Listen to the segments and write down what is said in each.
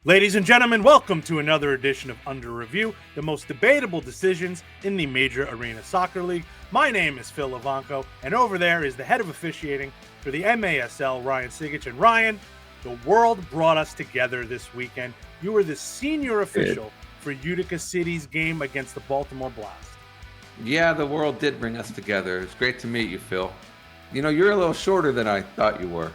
Ladies and gentlemen, welcome to another edition of Under Review, the most debatable decisions in the Major Arena Soccer League. My name is Phil Levanco, and over there is the head of officiating for the MASL, Ryan Cigich. And Ryan, the world brought us together this weekend. You were the senior official for Utica City's game against the Baltimore Blast. Yeah, the world did bring us together. It's great to meet you, Phil. You know, you're a little shorter than I thought you were.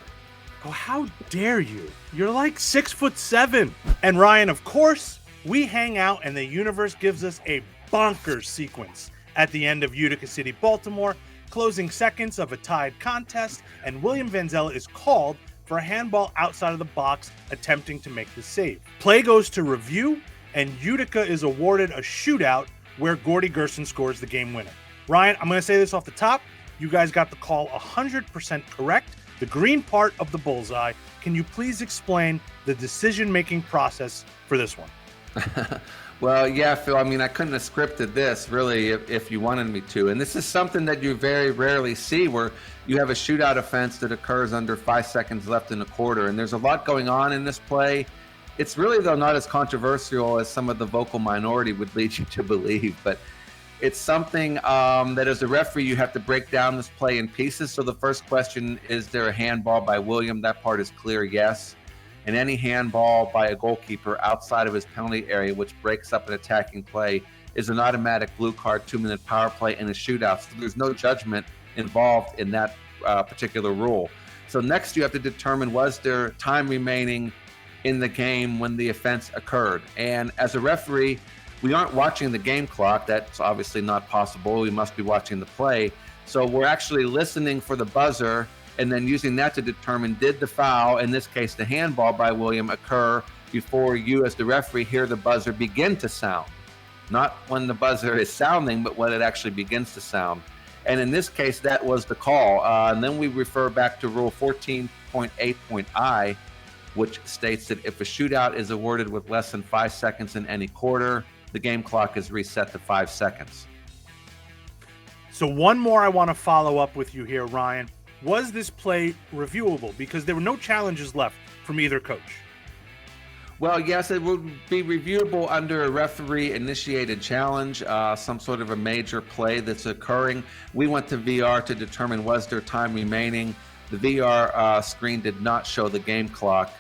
Oh, how dare you? You're like 6'7". And Ryan, of course, we hang out and the universe gives us a bonkers sequence at the end of Utica City, Baltimore, closing seconds of a tied contest, and William Vanzella is called for a handball outside of the box attempting to make the save. Play goes to review, and Utica is awarded a shootout where Gordy Gerson scores the game winner. Ryan, I'm going to say this off the top. You guys got the call 100% correct. The green part of the bullseye. Can you please explain the decision-making process for this one? Well, yeah, Phil, I mean, I couldn't have scripted this, really, if you wanted me to. And this is something that you very rarely see, where you have a shootout offense that occurs under 5 seconds left in the quarter. And there's a lot going on in this play. It's really, though, not as controversial as some of the vocal minority would lead you to believe. But it's something that as a referee, you have to break down this play in pieces. So the first question, is there a handball by William? That part is clear, yes. And any handball by a goalkeeper outside of his penalty area, which breaks up an attacking play, is an automatic blue card, 2-minute power play, and a shootout. So there's no judgment involved in that particular rule. So next you have to determine, was there time remaining in the game when the offense occurred? And as a referee, we aren't watching the game clock. That's obviously not possible. We must be watching the play. So we're actually listening for the buzzer and then using that to determine, did the foul, in this case the handball by William, occur before you as the referee hear the buzzer begin to sound. Not when the buzzer is sounding, but when it actually begins to sound. And in this case, that was the call. And then we refer back to Rule 14.8.I, which states that if a shootout is awarded with less than 5 seconds in any quarter, the game clock is reset to 5 seconds. So one more I want to follow up with you here, Ryan. Was this play reviewable? Because there were no challenges left from either coach. Well, yes, it would be reviewable under a referee-initiated challenge, some sort of a major play that's occurring. We went to VR to determine, was there time remaining? The VR screen did not show the game clock.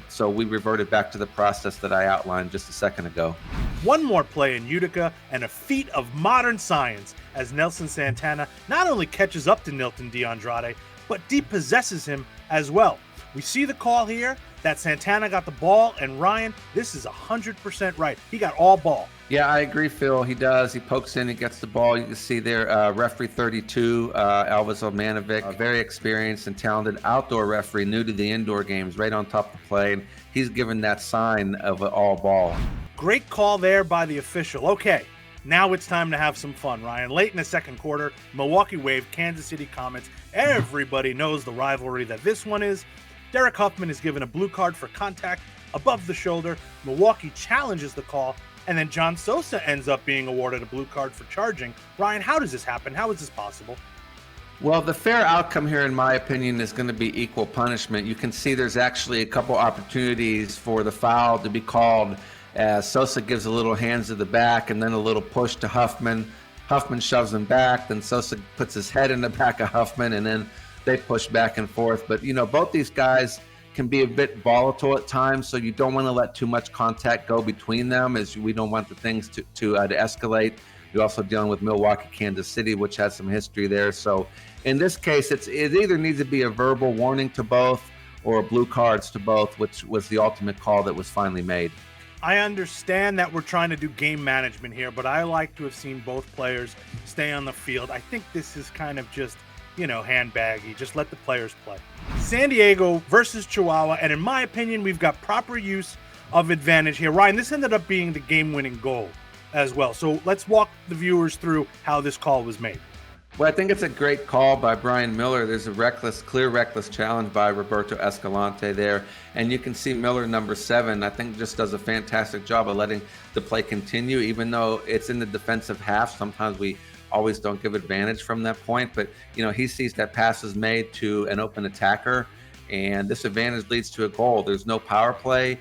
So we reverted back to the process that I outlined just a second ago. One more play in Utica and a feat of modern science as Nelson Santana not only catches up to Nilton DeAndrade, but depossesses him as well. We see the call here that Santana got the ball, and Ryan, this is 100% right. He got all ball. Yeah, I agree, Phil. He does. He pokes in, he gets the ball. You can see there, referee 32, Alvis Omanovic, a very experienced and talented outdoor referee, new to the indoor games, right on top of the play. And he's given that sign of an all ball. Great call there by the official. Okay, now it's time to have some fun, Ryan. Late in the second quarter, Milwaukee waved Kansas City Comets. Everybody knows the rivalry that this one is. Derek Huffman is given a blue card for contact above the shoulder. Milwaukee challenges the call, and then John Sosa ends up being awarded a blue card for charging. Ryan, how does this happen? How is this possible? Well, the fair outcome here, in my opinion, is going to be equal punishment. You can see there's actually a couple opportunities for the foul to be called as Sosa gives a little hands to the back and then a little push to Huffman. Huffman shoves him back, then Sosa puts his head in the back of Huffman, and then they push back and forth. But, you know, both these guys can be a bit volatile at times, so you don't want to let too much contact go between them, as we don't want the things to escalate. You're also dealing with Milwaukee, Kansas City, which has some history there. So in this case, it either needs to be a verbal warning to both or blue cards to both, which was the ultimate call that was finally made. I understand that we're trying to do game management here, but I like to have seen both players stay on the field. I think this is kind of just, handbaggy. Just let the players play. San Diego versus Chihuahua, and in my opinion, we've got proper use of advantage here. Ryan, this ended up being the game-winning goal as well. So let's walk the viewers through how this call was made. Well, I think it's a great call by Brian Miller. There's a clear reckless challenge by Roberto Escalante there. And you can see Miller, number 7, I think just does a fantastic job of letting the play continue, even though it's in the defensive half. Sometimes we always don't give advantage from that point, but he sees that pass is made to an open attacker, and this advantage leads to a goal. There's no power play.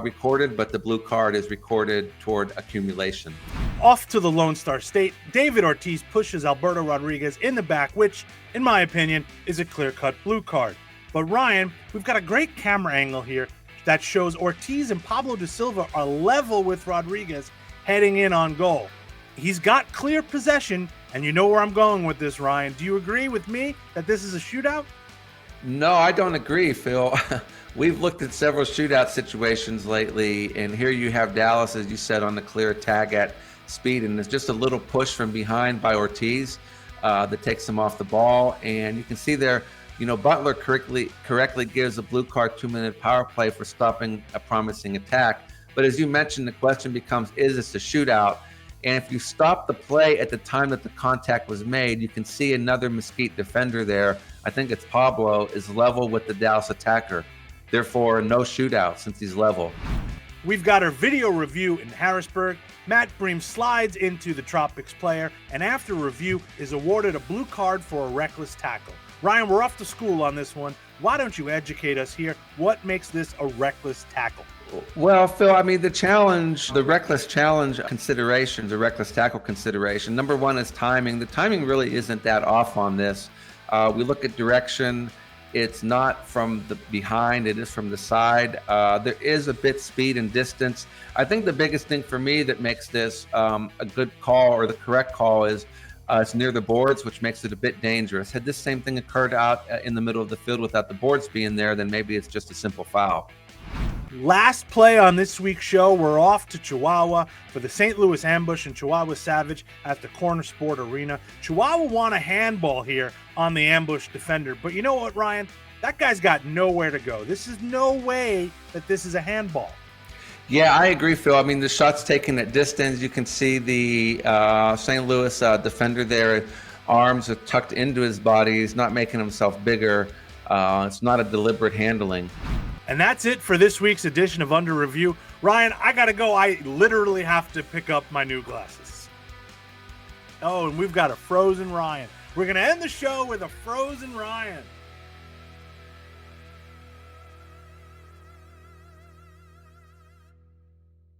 recorded, but the blue card is recorded toward accumulation. Off to the Lone Star State, David Ortiz pushes Alberto Rodriguez in the back, which, in my opinion, is a clear-cut blue card. But Ryan, we've got a great camera angle here that shows Ortiz and Pablo da Silva are level with Rodriguez heading in on goal. He's got clear possession, and you know where I'm going with this, Ryan. Do you agree with me that this is a shootout? No, I don't agree, Phil. We've looked at several shootout situations lately, and here you have Dallas, as you said, on the clear tag at speed, and there's just a little push from behind by Ortiz that takes him off the ball, and you can see there, Butler correctly gives a blue card 2-minute power play for stopping a promising attack. But as you mentioned, the question becomes, is this a shootout? And if you stop the play at the time that the contact was made, you can see another Mesquite defender there. I think it's Pablo, is level with the Dallas attacker. Therefore, no shootout since he's level. We've got our video review in Harrisburg. Matt Bream slides into the Tropics player, and after review is awarded a blue card for a reckless tackle. Ryan, we're off to school on this one. Why don't you educate us here? What makes this a reckless tackle? Well, Phil, the reckless challenge consideration, the reckless tackle consideration, number one is timing. The timing really isn't that off on this. We look at direction. It's not from the behind, it is from the side. There is a bit speed and distance. I think the biggest thing for me that makes this a good call, or the correct call, is it's near the boards, which makes it a bit dangerous. Had this same thing occurred out in the middle of the field without the boards being there, then maybe it's just a simple foul. Last play on this week's show, we're off to Chihuahua for the St. Louis Ambush and Chihuahua Savage at the Corner Sport Arena. Chihuahua won a handball here on the Ambush defender, but you know what, Ryan? That guy's got nowhere to go. This is no way that this is a handball. Yeah, I agree, Phil. The shot's taken at distance. You can see the St. Louis defender there. Arms are tucked into his body. He's not making himself bigger. It's not a deliberate handling. And that's it for this week's edition of Under Review. Ryan, I gotta go. I literally have to pick up my new glasses. Oh, and we've got a frozen Ryan. We're gonna end the show with a frozen Ryan.